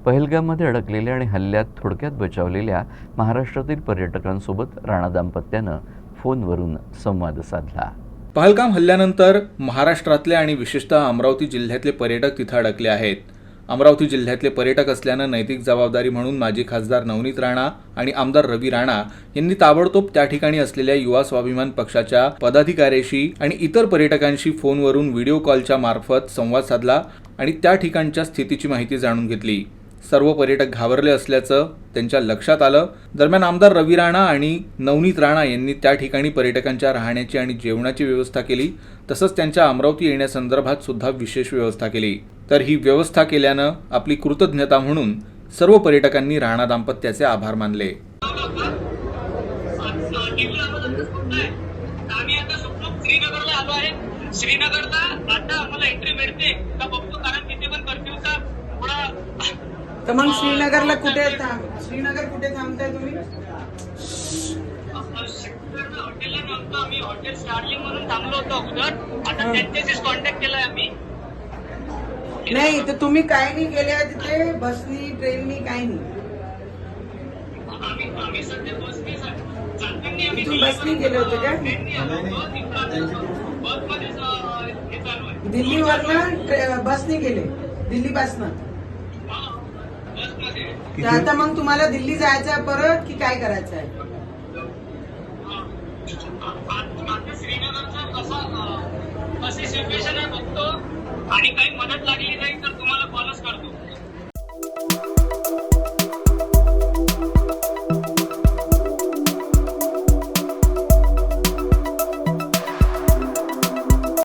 पहलगाममध्ये अडकलेल्या आणि हल्ल्यात थोडक्यात बचावलेल्या महाराष्ट्रातील पर्यटकांसोबत राणा दाम्पत्यानं फोनवरून संवाद साधला। पहलगाम हल्ल्यानंतर महाराष्ट्रातले आणि विशेषतः अमरावती जिल्ह्यातले पर्यटक तिथे अडकले आहेत। अमरावती जिल्ह्यातले पर्यटक असल्यानं नैतिक जबाबदारी म्हणून माजी खासदार नवनीत राणा आणि आमदार रवी राणा यांनी ताबडतोब त्या ठिकाणी असलेल्या युवा स्वाभिमान पक्षाच्या पदाधिकाऱ्यांशी आणि इतर पर्यटकांशी फोनवरून व्हिडिओ कॉलच्या मार्फत संवाद साधला आणि त्या ठिकाणच्या स्थितीची माहिती जाणून घेतली। सर्व पर्यटक घाबरले असल्याचं त्यांच्या लक्षात आलं। दरम्यान आमदार रवी राणा आणि नवनीत राणा यांनी त्या ठिकाणी पर्यटकांच्या राहण्याची आणि जेवणाची व्यवस्था केली, तसंच त्यांच्या अमरावती येण्यासंदर्भात सुद्धा विशेष व्यवस्था केली। तर ही व्यवस्था केल्यानं आपली कृतज्ञता म्हणून सर्व पर्यटकांनी राणा दाम्पत्याचे आभार मानले। श्रीनगरला आता आम्हाला एंट्री मिळते का बघतो, कारण तिथे पण कर्फ्यूचा थोडा। तर मग श्रीनगरला कुठे श्रीनगर कुठे थांबताय तुम्ही? हॉटेलला नव्हतो आम्ही, हॉटेल स्टार्लिंग म्हणून थांबलो होतो अगोदर। आता त्यांच्याशीच कॉन्टॅक्ट केलाय आम्ही। नाही तर तुम्ही काय नाही केले तिथे? बसनी ट्रेननी काही नाही? आम्ही सध्या बसनी जाताना आम्ही तुम्ही बसनी गेले होते का? बसमध्येच हे चालू आहे। दिल्लीवरनं बसनी गेले? दिल्लीपासनं? तर आता मग तुम्हाला दिल्ली जायचं आहे परत की काय करायचं आहे? आता श्रीनगरचा कशी सिच्युएशन आहे बघतो, आणि काही मदत लागली नाही तर तुम्हाला कॉलच करतो।